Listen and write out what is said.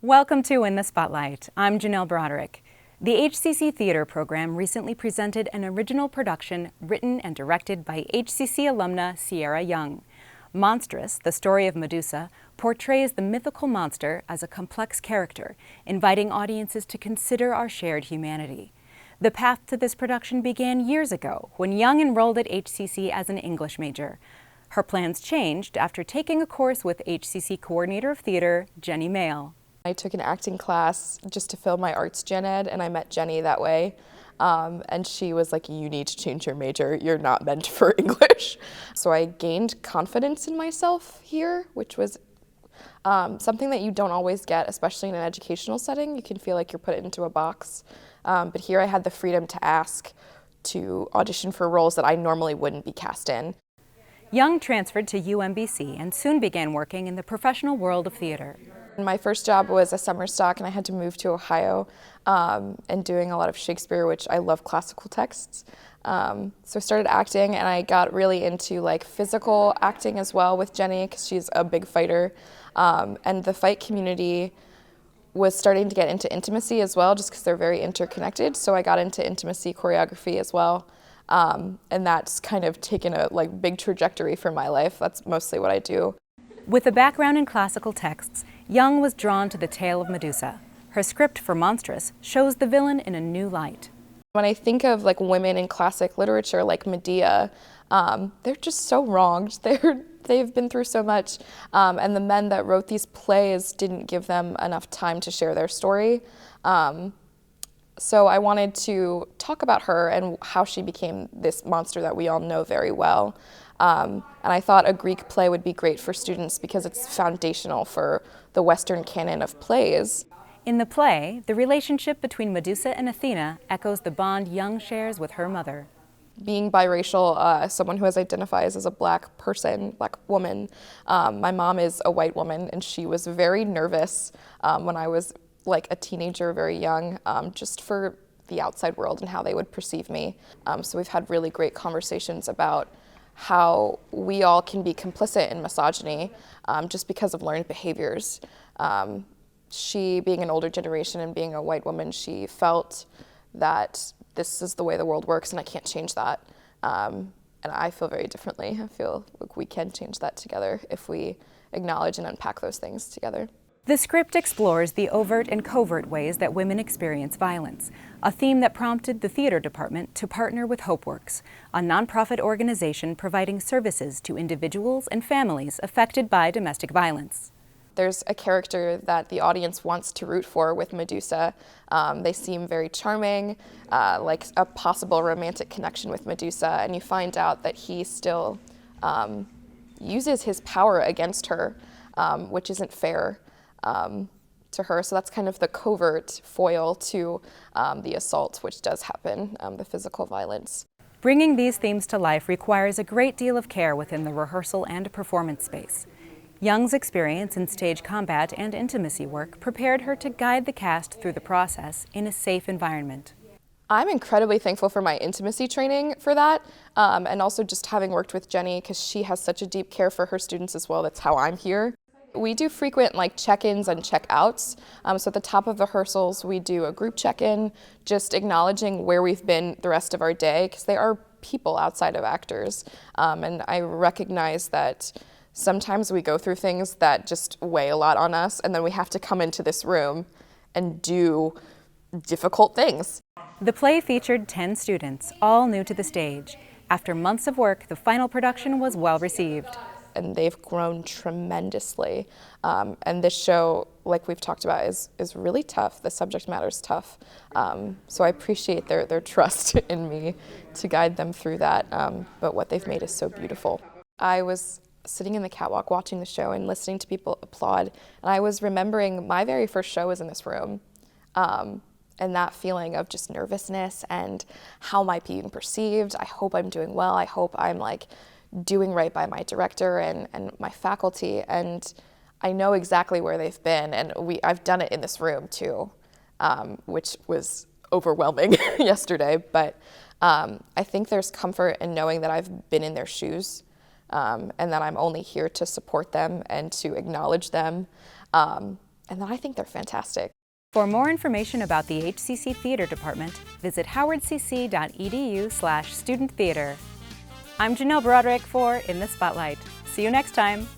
Welcome to In the Spotlight. I'm Janelle Broderick. The HCC Theater program recently presented an original production written and directed by HCC alumna Sierra Young. Monstrous, the story of Medusa, portrays the mythical monster as a complex character, inviting audiences to consider our shared humanity. The path to this production began years ago when Young enrolled at HCC as an English major. Her plans changed after taking a course with HCC Coordinator of Theater, Jenny Mail. I took an acting class just to fill my arts gen ed, and I met Jenny that way. And she was like, you need to change your major. You're not meant for English. So I gained confidence in myself here, which was something that you don't always get, especially in an educational setting. You can feel like you're put into a box. But here I had the freedom to ask to audition for roles that I normally wouldn't be cast in. Young transferred to UMBC and soon began working in the professional world of theater. My first job was a summer stock, and I had to move to Ohio and doing a lot of Shakespeare, which I love classical texts. So I started acting, and I got really into like physical acting as well with Jenny because she's a big fighter. And the fight community was starting to get into intimacy as well, just because they're very interconnected. So I got into intimacy choreography as well. And that's kind of taken a big trajectory for my life. That's mostly what I do. With a background in classical texts, Young was drawn to the tale of Medusa. Her script for Monstrous shows the villain in a new light. When I think of women in classic literature like Medea, they're just so wronged. They've been through so much, and the men that wrote these plays didn't give them enough time to share their story. So I wanted to talk about her and how she became this monster that we all know very well. And I thought a Greek play would be great for students because it's foundational for the Western canon of plays. In the play, the relationship between Medusa and Athena echoes the bond Young shares with her mother. Being biracial, someone who identifies as a black person, black woman, my mom is a white woman, and she was very nervous when I was a teenager, very young, just for the outside world and how they would perceive me. So we've had really great conversations about how we all can be complicit in misogyny just because of learned behaviors. She, being an older generation and being a white woman, she felt that this is the way the world works and I can't change that. And I feel very differently. I feel like we can change that together if we acknowledge and unpack those things together. The script explores the overt and covert ways that women experience violence, a theme that prompted the theater department to partner with HopeWorks, a nonprofit organization providing services to individuals and families affected by domestic violence. There's a character that the audience wants to root for with Medusa. They seem very charming, like a possible romantic connection with Medusa, and you find out that he still uses his power against her, which isn't fair. To her. So that's kind of the covert foil to the assault, which does happen, the physical violence. Bringing these themes to life requires a great deal of care within the rehearsal and performance space. Young's experience in stage combat and intimacy work prepared her to guide the cast through the process in a safe environment. I'm incredibly thankful for my intimacy training for that, and also just having worked with Jenny because she has such a deep care for her students as well. That's how I'm here. We do frequent check-ins and check-outs. So at the top of the rehearsals, we do a group check-in, just acknowledging where we've been the rest of our day, because they are people outside of actors. And I recognize that sometimes we go through things that just weigh a lot on us, and then we have to come into this room and do difficult things. The play featured 10 students, all new to the stage. After months of work, the final production was well received. And they've grown tremendously. And this show, like we've talked about, is really tough. The subject matter is tough. So I appreciate their trust in me to guide them through that. But what they've made is so beautiful. I was sitting in the catwalk watching the show and listening to people applaud. And I was remembering my very first show was in this room. And that feeling of just nervousness and how am I being perceived? I hope I'm doing well. I hope I'm doing right by my director and my faculty, and I know exactly where they've been, and I've done it in this room too, which was overwhelming yesterday, but I think there's comfort in knowing that I've been in their shoes, and that I'm only here to support them and to acknowledge them, and I think they're fantastic. For more information about the HCC Theater Department, visit howardcc.edu/studenttheater. I'm Janelle Broderick for In the Spotlight. See you next time.